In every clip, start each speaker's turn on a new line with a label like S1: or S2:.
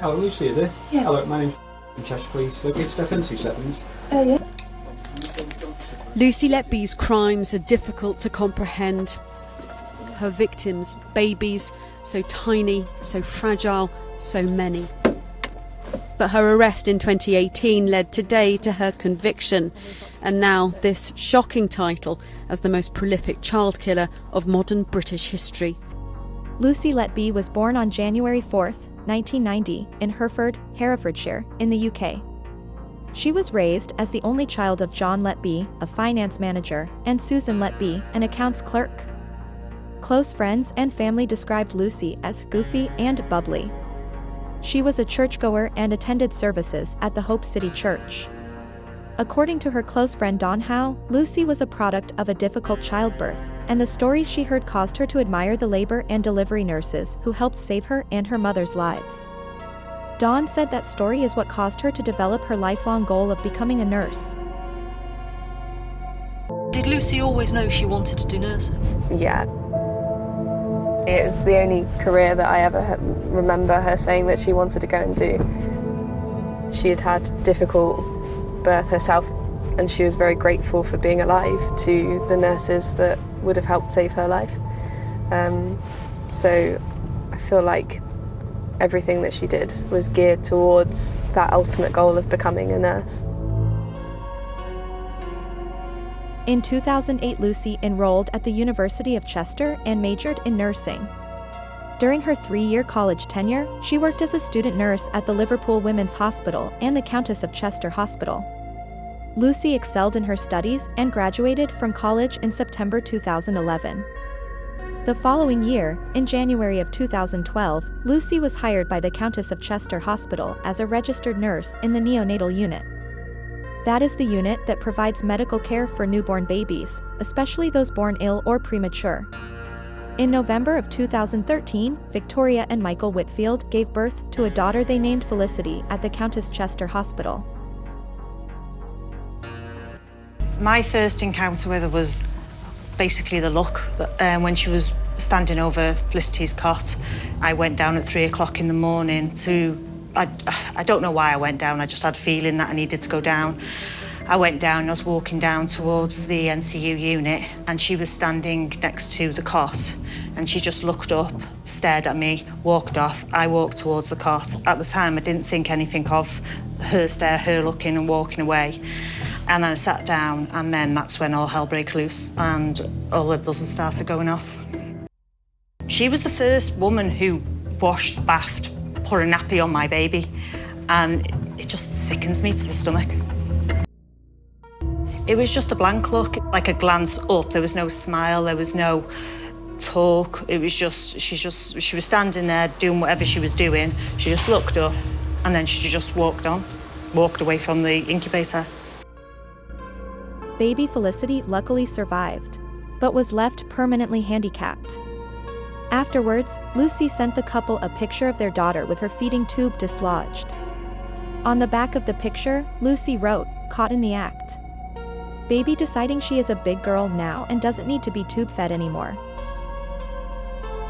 S1: Oh, Lucy, is it?
S2: Yes.
S1: Hello, my name's Chester, please. Look, step in 2 seconds.
S2: Yeah.
S3: Lucy Letby's crimes are difficult to comprehend. Her victims, babies, so tiny, so fragile, so many. But her arrest in 2018 led today to her conviction, and now this shocking title as the most prolific child killer of modern British history.
S4: Lucy Letby was born on January 4, 1990, in Hereford, Herefordshire, in the UK. She was raised as the only child of John Letby, a finance manager, and Susan Letby, an accounts clerk. Close friends and family described Lucy as goofy and bubbly. She was a churchgoer and attended services at the Hope City Church. According to her close friend Dawn Howe, Lucy was a product of a difficult childbirth, and the stories she heard caused her to admire the labor and delivery nurses who helped save her and her mother's lives. Dawn said that story is what caused her to develop her lifelong goal of becoming a nurse.
S5: Did Lucy always know she wanted to do nursing?
S6: Yeah. It was the only career that I ever remember her saying that she wanted to go and do. She had had difficult birth herself, and she was very grateful for being alive to the nurses that would have helped save her life. So I feel like everything that she did was geared towards that ultimate goal of becoming a nurse.
S4: In 2008, Lucy enrolled at the University of Chester and majored in nursing. During her 3-year college tenure, she worked as a student nurse at the Liverpool Women's Hospital and the Countess of Chester Hospital. Lucy excelled in her studies and graduated from college in September 2011. The following year, in January of 2012, Lucy was hired by the Countess of Chester Hospital as a registered nurse in the neonatal unit. That is the unit that provides medical care for newborn babies, especially those born ill or premature. In November of 2013, Victoria and Michael Whitfield gave birth to a daughter they named Felicity at the Countess Chester Hospital.
S7: My first encounter with her was basically the look. When she was standing over Felicity's cot, I went down at 3 o'clock in the morning I don't know why I went down, I just had a feeling that I needed to go down. I went down, I was walking down towards the NCU unit, and she was standing next to the cot, and she just looked up, stared at me, walked off. I walked towards the cot. At the time, I didn't think anything of her looking and walking away. And then I sat down, and then that's when all hell broke loose and all the buzzers started going off. She was the first woman who washed, bathed, put a nappy on my baby, and it just sickens me to the stomach. It was just a blank look, like a glance up. There was no smile, there was no talk. It was just, she was standing there doing whatever she was doing. She just looked up, and then she just walked away from the incubator.
S4: Baby Felicity luckily survived, but was left permanently handicapped. Afterwards, Lucy sent the couple a picture of their daughter with her feeding tube dislodged. On the back of the picture, Lucy wrote, "Caught in the act. Baby deciding she is a big girl now and doesn't need to be tube-fed anymore."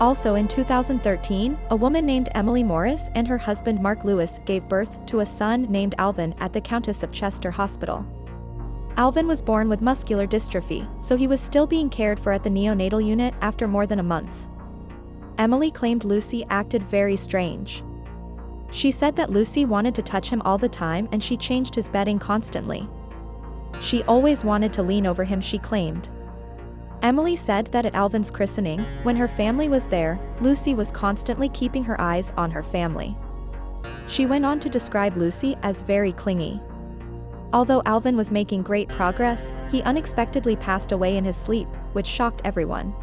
S4: Also in 2013, a woman named Emily Morris and her husband Mark Lewis gave birth to a son named Alvin at the Countess of Chester Hospital. Alvin was born with muscular dystrophy, so he was still being cared for at the neonatal unit after more than a month. Emily claimed Lucy acted very strange. She said that Lucy wanted to touch him all the time and she changed his bedding constantly. She always wanted to lean over him, she claimed. Emily said that at Alvin's christening, when her family was there, Lucy was constantly keeping her eyes on her family. She went on to describe Lucy as very clingy. Although Alvin was making great progress, he unexpectedly passed away in his sleep, which shocked everyone.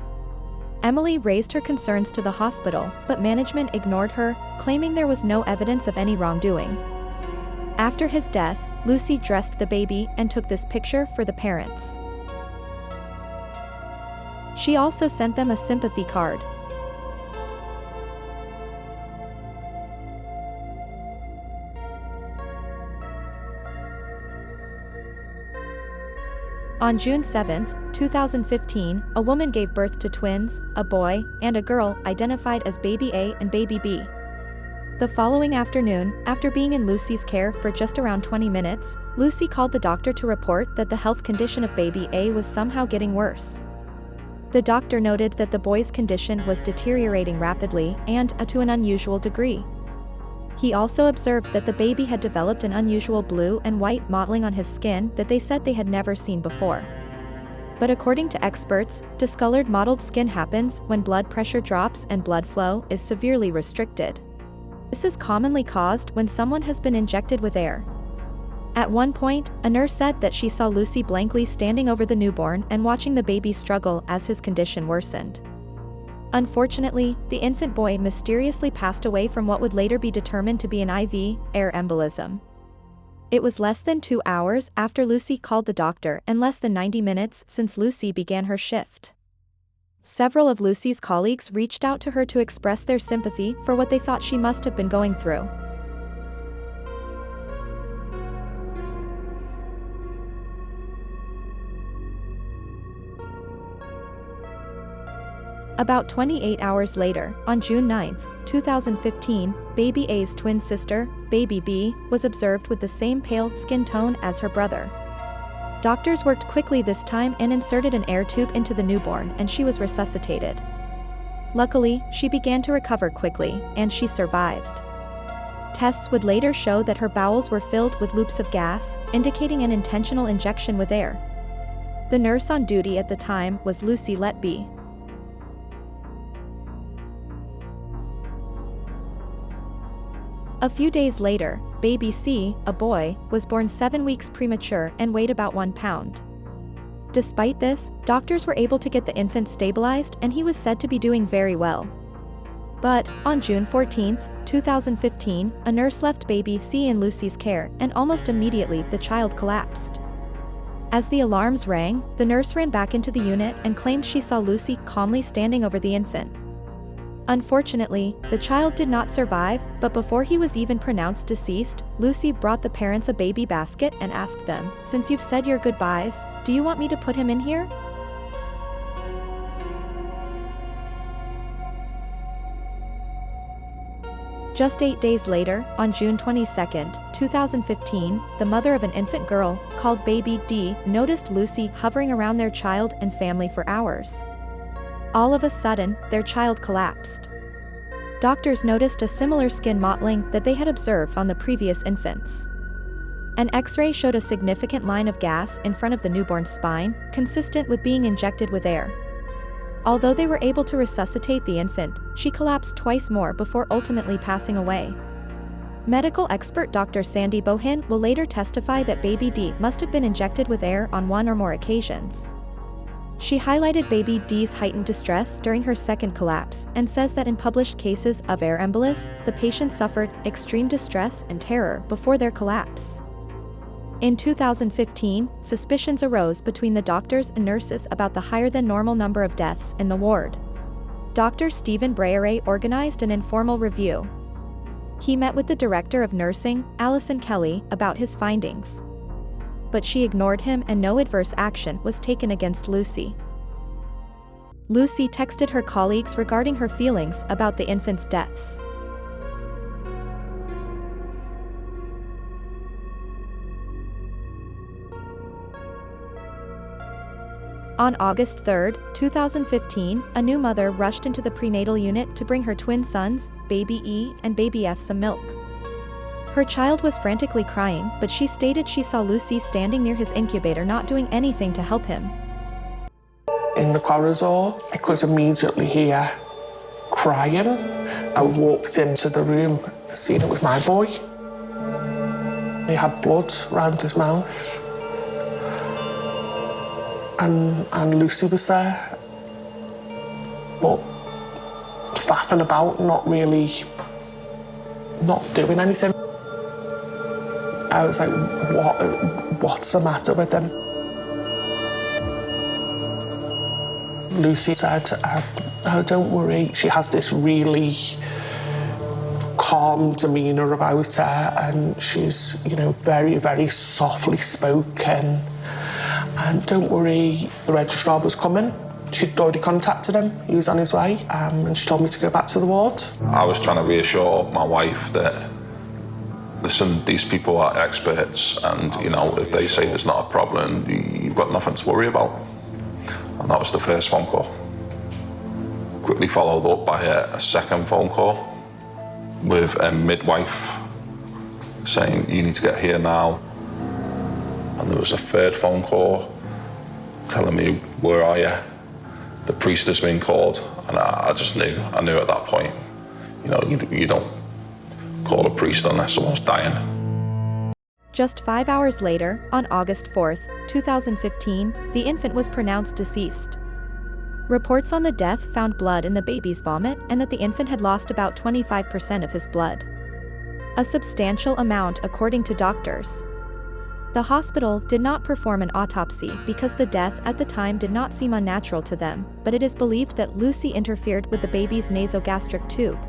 S4: Emily raised her concerns to the hospital, but management ignored her, claiming there was no evidence of any wrongdoing. After his death, Lucy dressed the baby and took this picture for the parents. She also sent them a sympathy card. On June 7, 2015, a woman gave birth to twins, a boy and a girl, identified as Baby A and Baby B. The following afternoon, after being in Lucy's care for just around 20 minutes, Lucy called the doctor to report that the health condition of baby A was somehow getting worse. The doctor noted that the boy's condition was deteriorating rapidly and to an unusual degree. He also observed that the baby had developed an unusual blue and white mottling on his skin that they said they had never seen before. But according to experts, discolored mottled skin happens when blood pressure drops and blood flow is severely restricted. This is commonly caused when someone has been injected with air. At one point, a nurse said that she saw Lucy blankly standing over the newborn and watching the baby struggle as his condition worsened. Unfortunately, the infant boy mysteriously passed away from what would later be determined to be an IV air embolism. It was less than 2 hours after Lucy called the doctor and less than 90 minutes since Lucy began her shift. Several of Lucy's colleagues reached out to her to express their sympathy for what they thought she must have been going through. About 28 hours later, on June 9, 2015, baby A's twin sister, baby B, was observed with the same pale skin tone as her brother. Doctors worked quickly this time and inserted an air tube into the newborn, and she was resuscitated. Luckily, she began to recover quickly, and she survived. Tests would later show that her bowels were filled with loops of gas, indicating an intentional injection with air. The nurse on duty at the time was Lucy Letby. A few days later, baby C, a boy, was born 7 weeks premature and weighed about 1 pound. Despite this, doctors were able to get the infant stabilized and he was said to be doing very well. But, on June 14, 2015, a nurse left baby C in Lucy's care and almost immediately the child collapsed. As the alarms rang, the nurse ran back into the unit and claimed she saw Lucy calmly standing over the infant. Unfortunately, the child did not survive, but before he was even pronounced deceased, Lucy brought the parents a baby basket and asked them, "Since you've said your goodbyes, do you want me to put him in here?" Just 8 days later, on June 22, 2015, the mother of an infant girl, called baby D, noticed Lucy hovering around their child and family for hours. All of a sudden, their child collapsed. Doctors noticed a similar skin mottling that they had observed on the previous infants. An X-ray showed a significant line of gas in front of the newborn's spine, consistent with being injected with air. Although they were able to resuscitate the infant, she collapsed twice more before ultimately passing away. Medical expert Dr. Sandy Bohin will later testify that baby D must have been injected with air on 1 or more occasions. She highlighted baby D's heightened distress during her second collapse and says that in published cases of air embolus, the patient suffered extreme distress and terror before their collapse. In 2015, suspicions arose between the doctors and nurses about the higher than normal number of deaths in the ward. Dr. Stephen Breyer organized an informal review. He met with the director of nursing, Allison Kelly, about his findings. But she ignored him and no adverse action was taken against Lucy. Lucy texted her colleagues regarding her feelings about the infant's deaths. On August 3, 2015, a new mother rushed into the prenatal unit to bring her twin sons, baby E and baby F, some milk. Her child was frantically crying, but she stated she saw Lucy standing near his incubator not doing anything to help him.
S2: In the corridor, I could immediately hear crying. I walked into the room, seen it with my boy. He had blood around his mouth. And Lucy was there, but faffing about, not doing anything. I was like, what's the matter with him? Lucy said, oh, don't worry. She has this really calm demeanour about her, and she's, very, very softly spoken. And don't worry, the registrar was coming. she'd already contacted him. He was on his way, and she told me to go back to the ward.
S8: I was trying to reassure my wife that, listen, these people are experts, and you know, if they say there's not a problem, you've got nothing to worry about. And that was the first phone call. Quickly followed up by a second phone call with a midwife saying, you need to get here now. And there was a third phone call telling me, where are you? The priest has been called. And I just knew, I knew at that point, you know, you don't call a priest unless someone's dying.
S4: Just 5 hours later, on August 4th, 2015, the infant was pronounced deceased. Reports on the death found blood in the baby's vomit and that the infant had lost about 25% of his blood. A substantial amount according to doctors. The hospital did not perform an autopsy because the death at the time did not seem unnatural to them, but it is believed that Lucy interfered with the baby's nasogastric tube.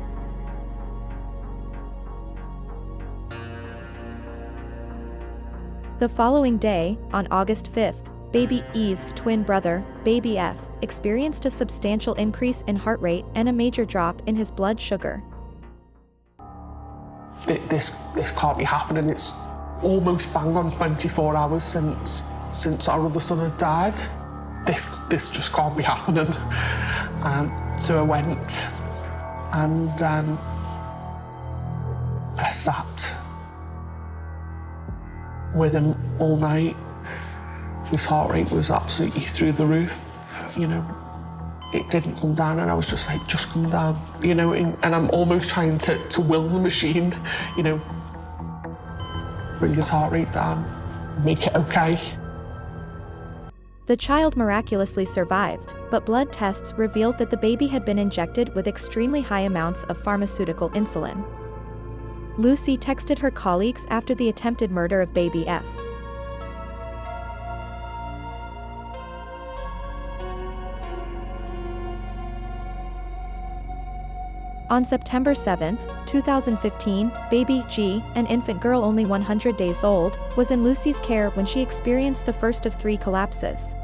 S4: The following day, on August 5th, baby E's twin brother, baby F, experienced a substantial increase in heart rate and a major drop in his blood sugar.
S2: This can't be happening. It's almost bang on 24 hours since our other son had died. This just can't be happening. So I went and I sat with him all night. His heart rate was absolutely through the roof, you know. It didn't come down, and I was just like, just come down, you know, and I'm almost trying to will the machine, you know, bring his heart rate down, make it okay.
S4: The child miraculously survived, but blood tests revealed that the baby had been injected with extremely high amounts of pharmaceutical insulin. Lucy texted her colleagues after the attempted murder of baby F. On September 7th, 2015, baby G, an infant girl only 100 days old, was in Lucy's care when she experienced the first of 3 collapses.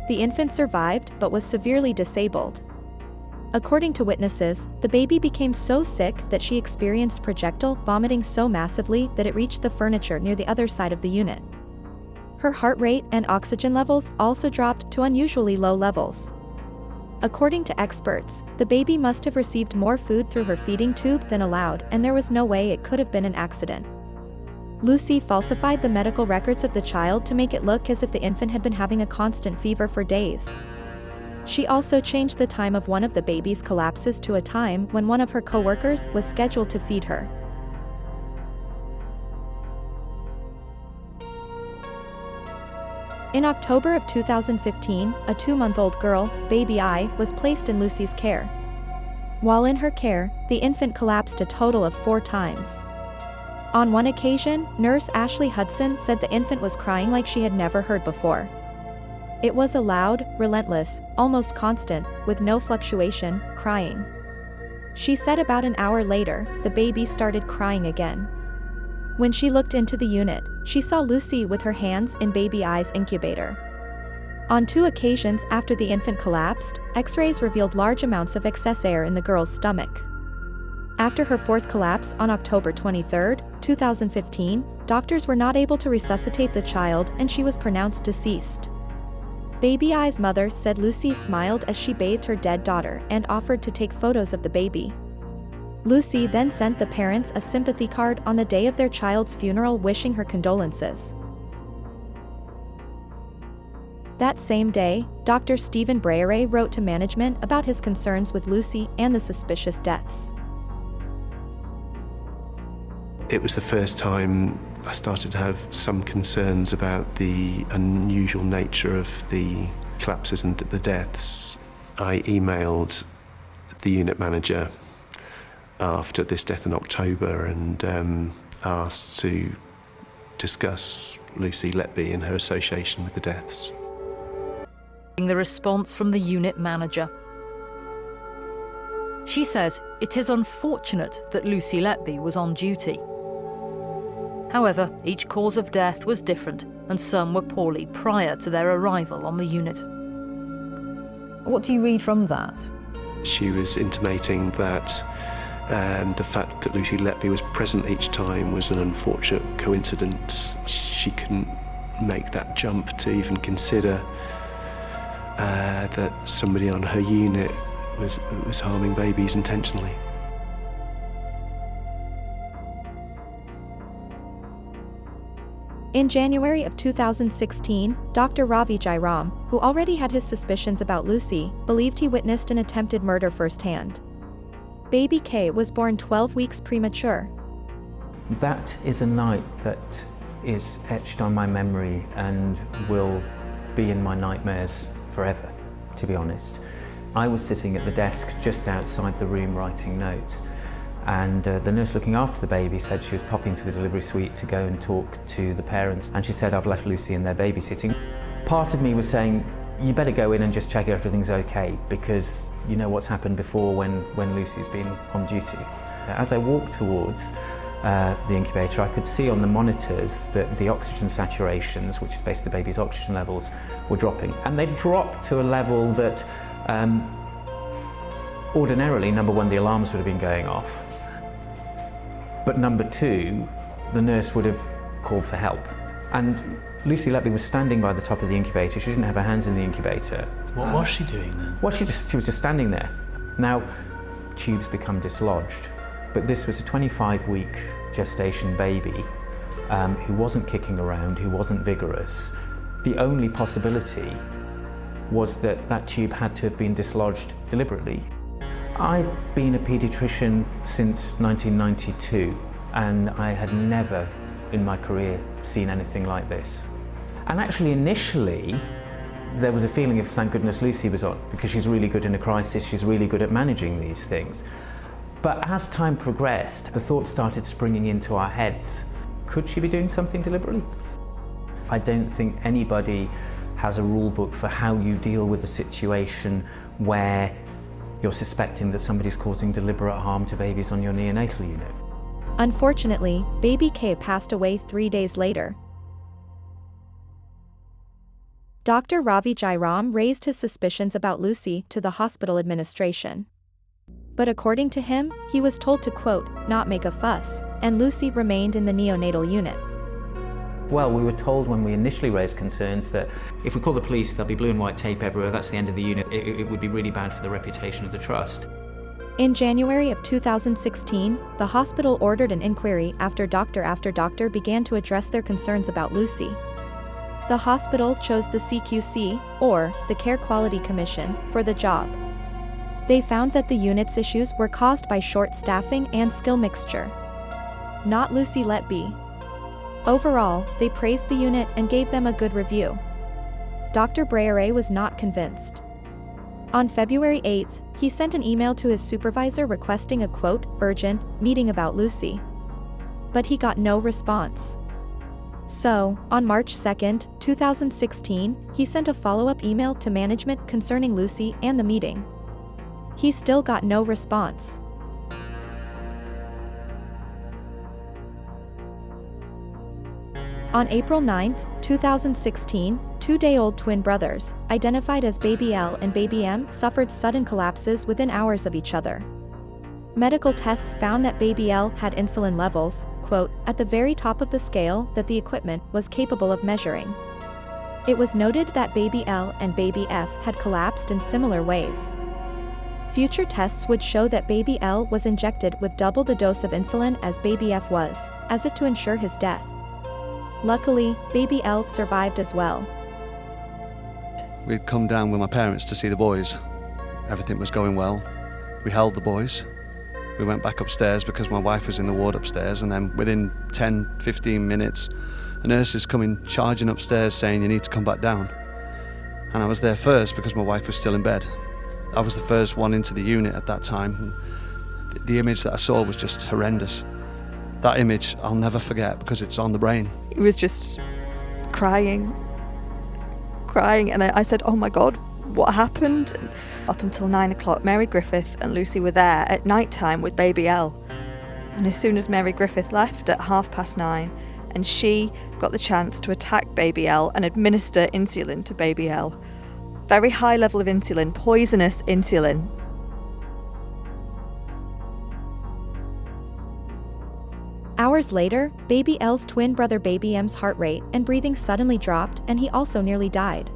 S4: The infant survived but was severely disabled. According to witnesses, the baby became so sick that she experienced projectile vomiting so massively that it reached the furniture near the other side of the unit. Her heart rate and oxygen levels also dropped to unusually low levels. According to experts, the baby must have received more food through her feeding tube than allowed, and there was no way it could have been an accident. Lucy falsified the medical records of the child to make it look as if the infant had been having a constant fever for days. She also changed the time of one of the baby's collapses to a time when one of her co-workers was scheduled to feed her. In October of 2015, a 2-month-old girl, baby I, was placed in Lucy's care. While in her care, the infant collapsed a total of 4 times. On one occasion, nurse Ashley Hudson said the infant was crying like she had never heard before. It was a loud, relentless, almost constant, with no fluctuation, crying. She said about an hour later, the baby started crying again. When she looked into the unit, she saw Lucy with her hands in baby I's incubator. On 2 occasions after the infant collapsed, X-rays revealed large amounts of excess air in the girl's stomach. After her 4th collapse on October 23, 2015, doctors were not able to resuscitate the child and she was pronounced deceased. Baby I's mother said Lucy smiled as she bathed her dead daughter and offered to take photos of the baby. Lucy then sent the parents a sympathy card on the day of their child's funeral wishing her condolences. That same day, Dr. Stephen Breyer wrote to management about his concerns with Lucy and the suspicious deaths.
S9: It was the first time I started to have some concerns about the unusual nature of the collapses and the deaths. I emailed the unit manager after this death in October and asked to discuss Lucy Letby and her association with the deaths.
S5: The response from the unit manager. She says it is unfortunate that Lucy Letby was on duty. However, each cause of death was different, and some were poorly prior to their arrival on the unit. What do you read from that?
S9: She was intimating that the fact that Lucy Letby was present each time was an unfortunate coincidence. She couldn't make that jump to even consider that somebody on her unit was harming babies intentionally.
S4: In January of 2016, Dr. Ravi Jairam, who already had his suspicions about Lucy, believed he witnessed an attempted murder firsthand. Baby K was born 12 weeks premature.
S10: That is a night that is etched on my memory and will be in my nightmares forever, to be honest. I was sitting at the desk just outside the room writing notes, and the nurse looking after the baby said she was popping to the delivery suite to go and talk to the parents, and she said, "I've left Lucy in there babysitting." Part of me was saying, you better go in and just check everything's okay, because you know what's happened before when Lucy's been on duty. As I walked towards the incubator, I could see on the monitors that the oxygen saturations, which is basically the baby's oxygen levels, were dropping. And they dropped to a level that ordinarily, number one, the alarms would have been going off. But number two, the nurse would have called for help. And Lucy Letby was standing by the top of the incubator. She didn't have her hands in the incubator.
S11: What was she doing then?
S10: Well, she was just standing there. Now, tubes become dislodged, but this was a 25-week gestation baby who wasn't kicking around, who wasn't vigorous. The only possibility was that that tube had to have been dislodged deliberately. I've been a paediatrician since 1992, and I had never in my career seen anything like this. And actually, initially, there was a feeling of thank goodness Lucy was on, because she's really good in a crisis, she's really good at managing these things. But as time progressed, the thoughts started springing into our heads. Could she be doing something deliberately? I don't think anybody has a rule book for how you deal with a situation where you're suspecting that somebody's causing deliberate harm to babies on your neonatal unit.
S4: Unfortunately, baby K passed away 3 days later. Dr. Ravi Jairam raised his suspicions about Lucy to the hospital administration. But according to him, he was told to, quote, not make a fuss, and Lucy remained in the neonatal unit.
S10: Well, we were told when we initially raised concerns that if we call the police, there'll be blue and white tape everywhere, that's the end of the unit. It would be really bad for the reputation of the trust.
S4: In January of 2016, the hospital ordered an inquiry after doctor began to address their concerns about Lucy. The hospital chose the CQC, or the Care Quality Commission, for the job. They found that the unit's issues were caused by short staffing and skill mixture, not Lucy Letby. Overall, they praised the unit and gave them a good review. Dr. Breyer was not convinced. On February 8th, he sent an email to his supervisor requesting a, quote, urgent meeting about Lucy. But he got no response. So, on March 2nd, 2016, he sent a follow-up email to management concerning Lucy and the meeting. He still got no response. On April 9th, 2016, two-day-old twin brothers, identified as Baby L and Baby M, suffered sudden collapses within hours of each other. Medical tests found that Baby L had insulin levels, quote, at the very top of the scale that the equipment was capable of measuring. It was noted that Baby L and Baby F had collapsed in similar ways. Future tests would show that Baby L was injected with double the dose of insulin as Baby F was, as if to ensure his death. Luckily, Baby L survived as well.
S12: We'd come down with my parents to see the boys. Everything was going well. We held the boys. We went back upstairs because my wife was in the ward upstairs, and then within 10-15 minutes, a nurse is coming charging upstairs saying you need to come back down. And I was there first because my wife was still in bed. I was the first one into the unit at that time. The image that I saw was just horrendous. That image I'll never forget because it's on the brain.
S6: He was just crying, and I said, oh my God, what happened? And up until 9 o'clock, Mary Griffith and Lucy were there at night time with Baby L. And as soon as Mary Griffith left at 9:30, and she got the chance to attack Baby L and administer insulin to Baby L,
S11: very high level of insulin, poisonous insulin.
S4: Hours later, baby L's twin brother baby M's heart rate and breathing suddenly dropped, and he also nearly died.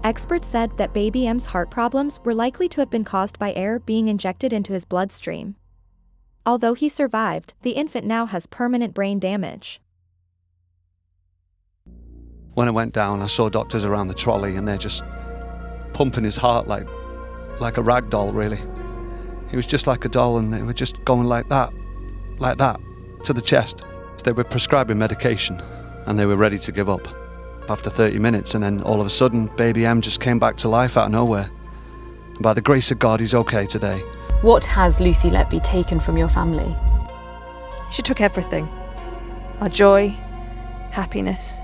S4: Experts said that baby M's heart problems were likely to have been caused by air being injected into his bloodstream. Although he survived, the infant now has permanent brain damage.
S12: When I went down, I saw doctors around the trolley, and they're just pumping his heart like a rag doll, really. He was just like a doll, and they were just going like that, to the chest. So they were prescribing medication, and they were ready to give up after 30 minutes, and then all of a sudden, baby M just came back to life out of nowhere. And by the grace of God, he's okay today.
S13: What has Lucy Letby taken from your family?
S11: She took everything. Our joy, happiness.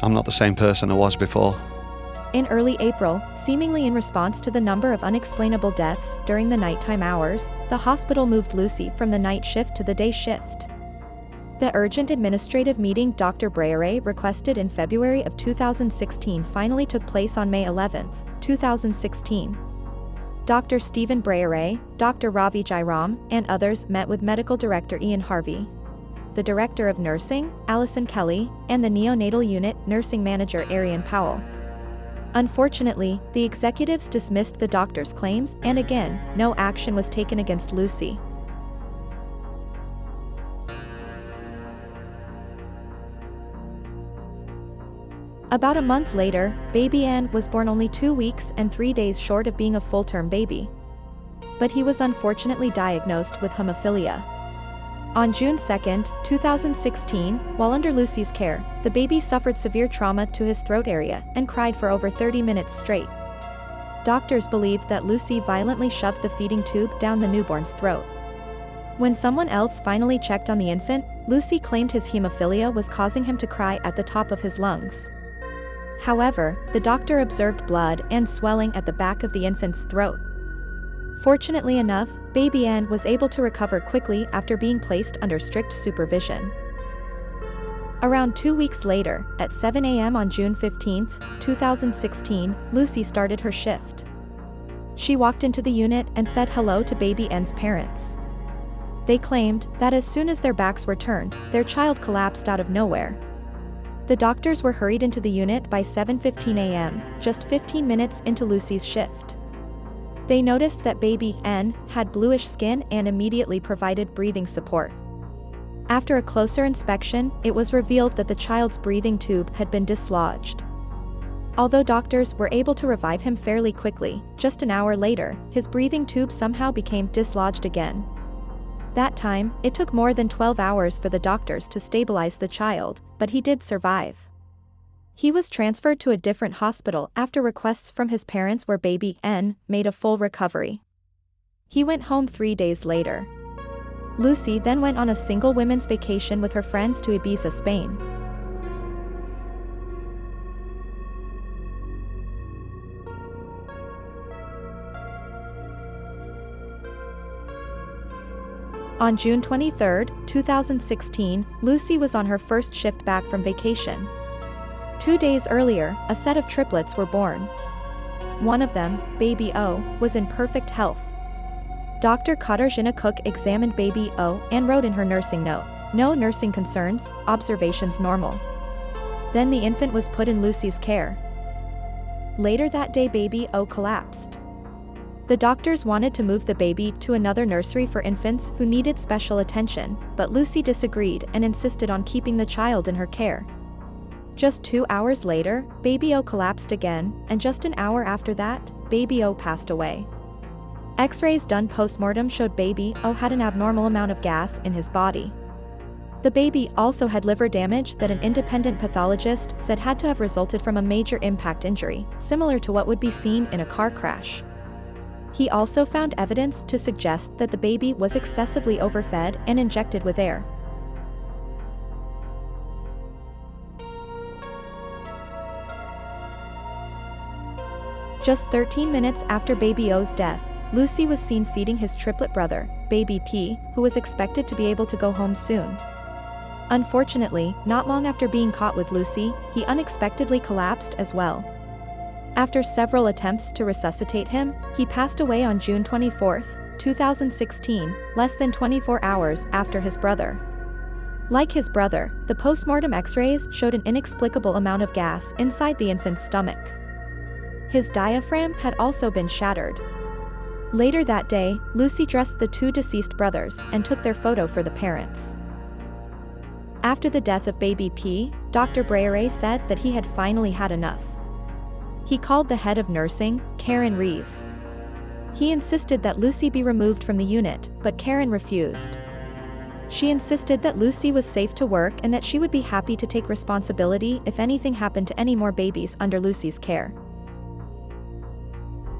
S12: I'm not the same person I was before.
S4: In early April, seemingly in response to the number of unexplainable deaths during the nighttime hours, the hospital moved Lucy from the night shift to the day shift. The urgent administrative meeting Dr. Breyer requested in February of 2016 finally took place on May 11, 2016. Dr. Stephen Breyer, Dr. Ravi Jairam, and others met with Medical Director Ian Harvey, the Director of Nursing, Alison Kelly, and the Neonatal Unit Nursing Manager Arian Powell. Unfortunately, the executives dismissed the doctor's claims, and again, no action was taken against Lucy. About a month later, baby N was born only 2 weeks and 3 days short of being a full-term baby. But he was unfortunately diagnosed with hemophilia. On June 2, 2016, while under Lucy's care, the baby suffered severe trauma to his throat area and cried for over 30 minutes straight. Doctors believed that Lucy violently shoved the feeding tube down the newborn's throat. When someone else finally checked on the infant, Lucy claimed his hemophilia was causing him to cry at the top of his lungs. However, the doctor observed blood and swelling at the back of the infant's throat. Fortunately enough, baby N was able to recover quickly after being placed under strict supervision. Around 2 weeks later, at 7 a.m. on June 15, 2016, Lucy started her shift. She walked into the unit and said hello to baby N's parents. They claimed that as soon as their backs were turned, their child collapsed out of nowhere. The doctors were hurried into the unit by 7:15 a.m., just 15 minutes into Lucy's shift. They noticed that baby N had bluish skin and immediately provided breathing support. After a closer inspection, it was revealed that the child's breathing tube had been dislodged. Although doctors were able to revive him fairly quickly, just an hour later, his breathing tube somehow became dislodged again. That time, it took more than 12 hours for the doctors to stabilize the child, but he did survive. He was transferred to a different hospital after requests from his parents where baby N made a full recovery. He went home 3 days later. Lucy then went on a single women's vacation with her friends to Ibiza, Spain. On June 23, 2016, Lucy was on her first shift back from vacation. 2 days earlier, a set of triplets were born. One of them, baby O, was in perfect health. Dr. Katarzyna Cook examined baby O and wrote in her nursing note, "No nursing concerns, observations normal." Then the infant was put in Lucy's care. Later that day baby O collapsed. The doctors wanted to move the baby to another nursery for infants who needed special attention, but Lucy disagreed and insisted on keeping the child in her care. Just 2 hours later, baby O collapsed again, and just an hour after that, baby O passed away. X-rays done post-mortem showed baby O had an abnormal amount of gas in his body. The baby also had liver damage that an independent pathologist said had to have resulted from a major impact injury, similar to what would be seen in a car crash. He also found evidence to suggest that the baby was excessively overfed and injected with air. Just 13 minutes after baby O's death, Lucy was seen feeding his triplet brother, baby P, who was expected to be able to go home soon. Unfortunately, not long after being caught with Lucy, he unexpectedly collapsed as well. After several attempts to resuscitate him, he passed away on June 24, 2016, less than 24 hours after his brother. Like his brother, the postmortem x-rays showed an inexplicable amount of gas inside the infant's stomach. His diaphragm had also been shattered. Later that day, Lucy dressed the two deceased brothers and took their photo for the parents. After the death of baby P, Dr. Breyer said that he had finally had enough. He called the head of nursing, Karen Rees. He insisted that Lucy be removed from the unit, but Karen refused. She insisted that Lucy was safe to work and that she would be happy to take responsibility if anything happened to any more babies under Lucy's care.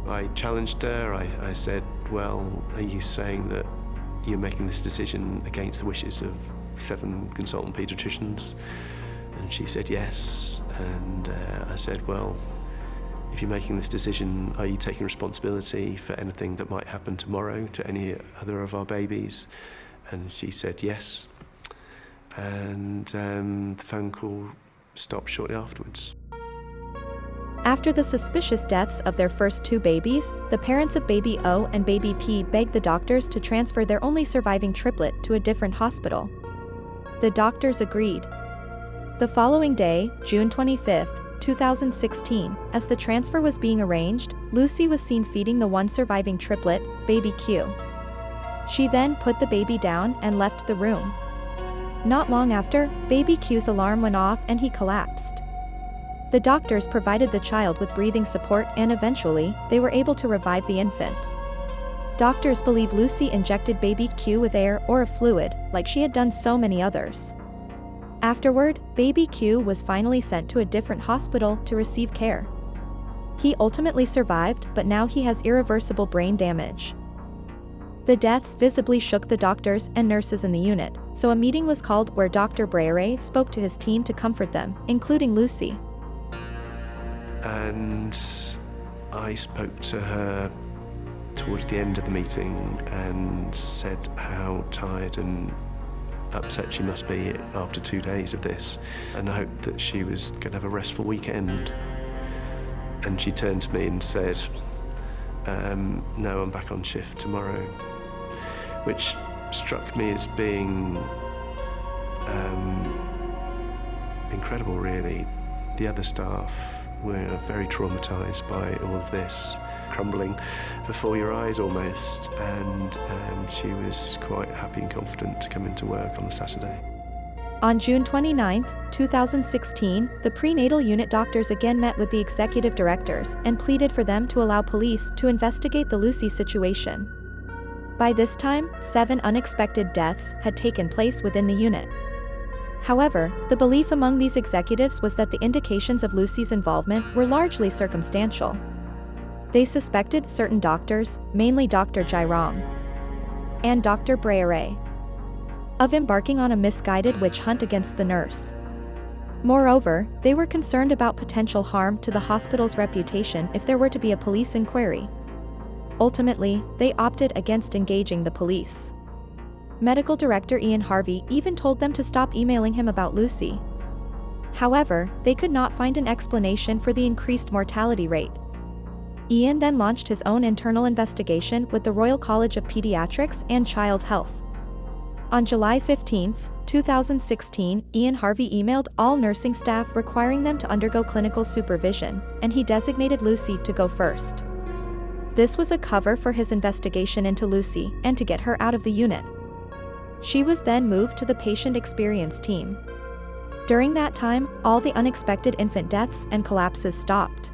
S9: I challenged her. I said, well, are you saying that you're making this decision against the wishes of 7 consultant paediatricians? And she said yes. And I said, well, if you're making this decision, are you taking responsibility for anything that might happen tomorrow to any other of our babies? And she said yes. And the phone call stopped shortly afterwards.
S4: After the suspicious deaths of their first 2 babies, the parents of baby O and baby P begged the doctors to transfer their only surviving triplet to a different hospital. The doctors agreed. The following day, June 25, 2016, as the transfer was being arranged, Lucy was seen feeding the one surviving triplet, baby Q. She then put the baby down and left the room. Not long after, baby Q's alarm went off and he collapsed. The doctors provided the child with breathing support and eventually, they were able to revive the infant. Doctors believe Lucy injected baby Q with air or a fluid, like she had done so many others. Afterward, baby Q was finally sent to a different hospital to receive care. He ultimately survived, but now he has irreversible brain damage. The deaths visibly shook the doctors and nurses in the unit, so a meeting was called where Dr. Breyer spoke to his team to comfort them, including Lucy.
S9: And I spoke to her towards the end of the meeting and said how tired and upset she must be after 2 days of this, and I hoped that she was going to have a restful weekend. And she turned to me and said, no, I'm back on shift tomorrow, which struck me as being incredible, really. The other staff were very traumatised by all of this crumbling before your eyes almost, and she was quite happy and confident to come into work on the Saturday.
S4: On June 29, 2016, the prenatal unit doctors again met with the executive directors and pleaded for them to allow police to investigate the Lucy situation. By this time, 7 unexpected deaths had taken place within the unit. However, the belief among these executives was that the indications of Lucy's involvement were largely circumstantial. They suspected certain doctors, mainly Dr. Jairong and Dr. Breyer, of embarking on a misguided witch hunt against the nurse. Moreover, they were concerned about potential harm to the hospital's reputation if there were to be a police inquiry. Ultimately, they opted against engaging the police. Medical Director Ian Harvey even told them to stop emailing him about Lucy. However, they could not find an explanation for the increased mortality rate. Ian then launched his own internal investigation with the Royal College of Pediatrics and Child Health. On July 15, 2016, Ian Harvey emailed all nursing staff requiring them to undergo clinical supervision, and he designated Lucy to go first. This was a cover for his investigation into Lucy and to get her out of the unit. She was then moved to the patient experience team. During that time, all the unexpected infant deaths and collapses stopped.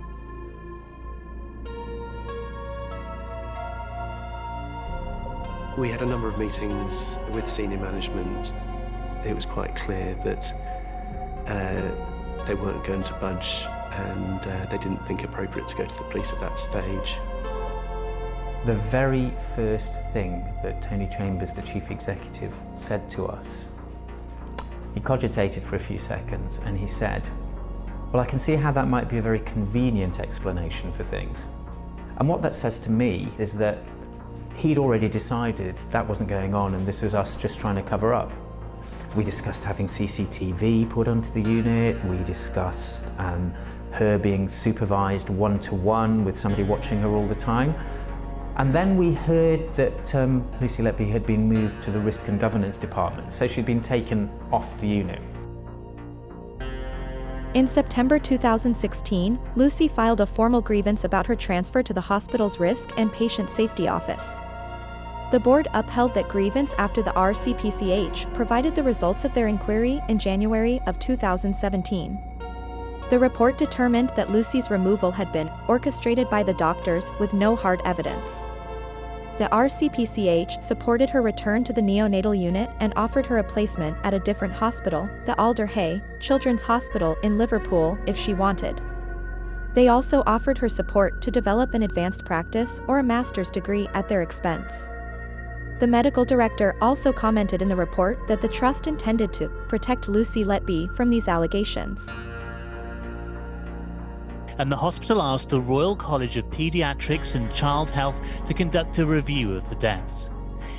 S9: We had a number of meetings with senior management. It was quite clear that they weren't going to budge, and they didn't think appropriate to go to the police at that stage.
S10: The very first thing that Tony Chambers, the chief executive, said to us, he cogitated for a few seconds and he said, well, I can see how that might be a very convenient explanation for things. And what that says to me is that he'd already decided that wasn't going on and this was us just trying to cover up. We discussed having CCTV put onto the unit, we discussed her being supervised one-to-one with somebody watching her all the time. And then we heard that Lucy Letby had been moved to the Risk and Governance Department, so she'd been taken off the unit.
S4: In September 2016, Lucy filed a formal grievance about her transfer to the hospital's Risk and Patient Safety Office. The board upheld that grievance after the RCPCH provided the results of their inquiry in January of 2017. The report determined that Lucy's removal had been orchestrated by the doctors with no hard evidence. The RCPCH supported her return to the neonatal unit and offered her a placement at a different hospital, the Alder Hey Children's Hospital in Liverpool, if she wanted. They also offered her support to develop an advanced practice or a master's degree at their expense. The medical director also commented in the report that the trust intended to protect Lucy Letby from these allegations.
S14: And the hospital asked the Royal College of Paediatrics and Child Health to conduct a review of the deaths.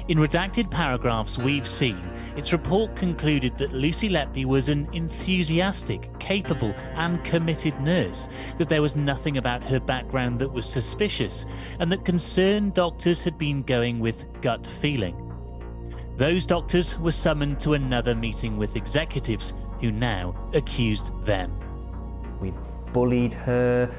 S14: In redacted paragraphs we've seen, its report concluded that Lucy Letby was an enthusiastic, capable and committed nurse, that there was nothing about her background that was suspicious, and that concerned doctors had been going with gut feeling. Those doctors were summoned to another meeting with executives who now accused them.
S10: We bullied her,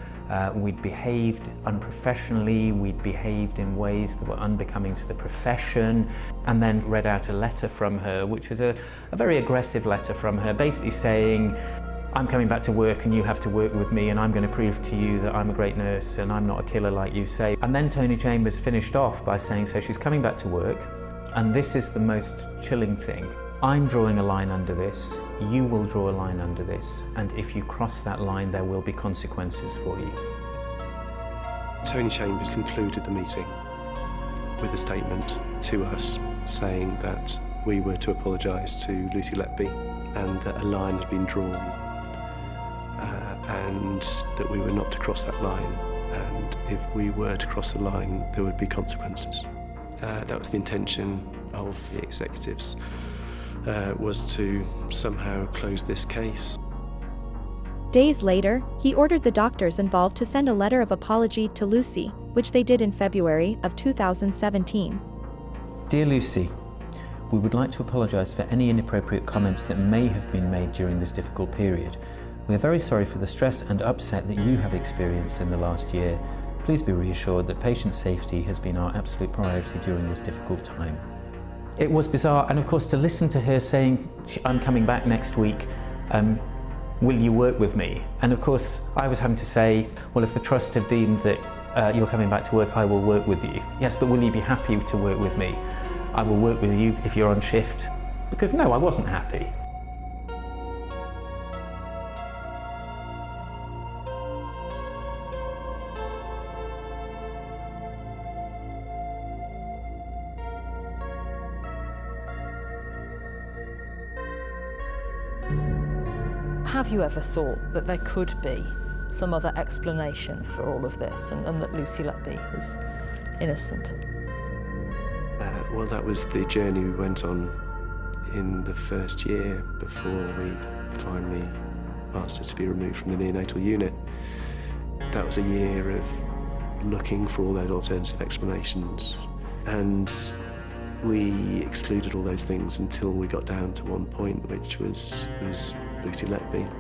S10: we'd behaved unprofessionally, we'd behaved in ways that were unbecoming to the profession, and then read out a letter from her, which was a very aggressive letter from her, basically saying, I'm coming back to work and you have to work with me and I'm going to prove to you that I'm a great nurse and I'm not a killer like you say. And then Tony Chambers finished off by saying, so she's coming back to work, and this is the most chilling thing. I'm drawing a line under this, you will draw a line under this, and if you cross that line, there will be consequences for you.
S9: Tony Chambers concluded the meeting with a statement to us saying that we were to apologise to Lucy Letby and that a line had been drawn and that we were not to cross that line, and if we were to cross the line, there would be consequences. That was the intention of the executives. Was to somehow close this case.
S4: Days later, he ordered the doctors involved to send a letter of apology to Lucy, which they did in February of 2017.
S10: Dear Lucy, we would like to apologise for any inappropriate comments that may have been made during this difficult period. We are very sorry for the stress and upset that you have experienced in the last year. Please be reassured that patient safety has been our absolute priority during this difficult time. It was bizarre, and of course to listen to her saying, I'm coming back next week, will you work with me? And of course I was having to say, well, if the trust have deemed that you're coming back to work, I will work with you. Yes, but will you be happy to work with me? I will work with you if you're on shift. Because no, I wasn't happy.
S5: Have you ever thought that there could be some other explanation for all of this and that Lucy Letby is innocent?
S9: Well, that was the journey we went on in the first year before we finally asked her to be removed from the neonatal unit. That was a year of looking for all those alternative explanations, and we excluded all those things until we got down to one point, which was Lucy Letby.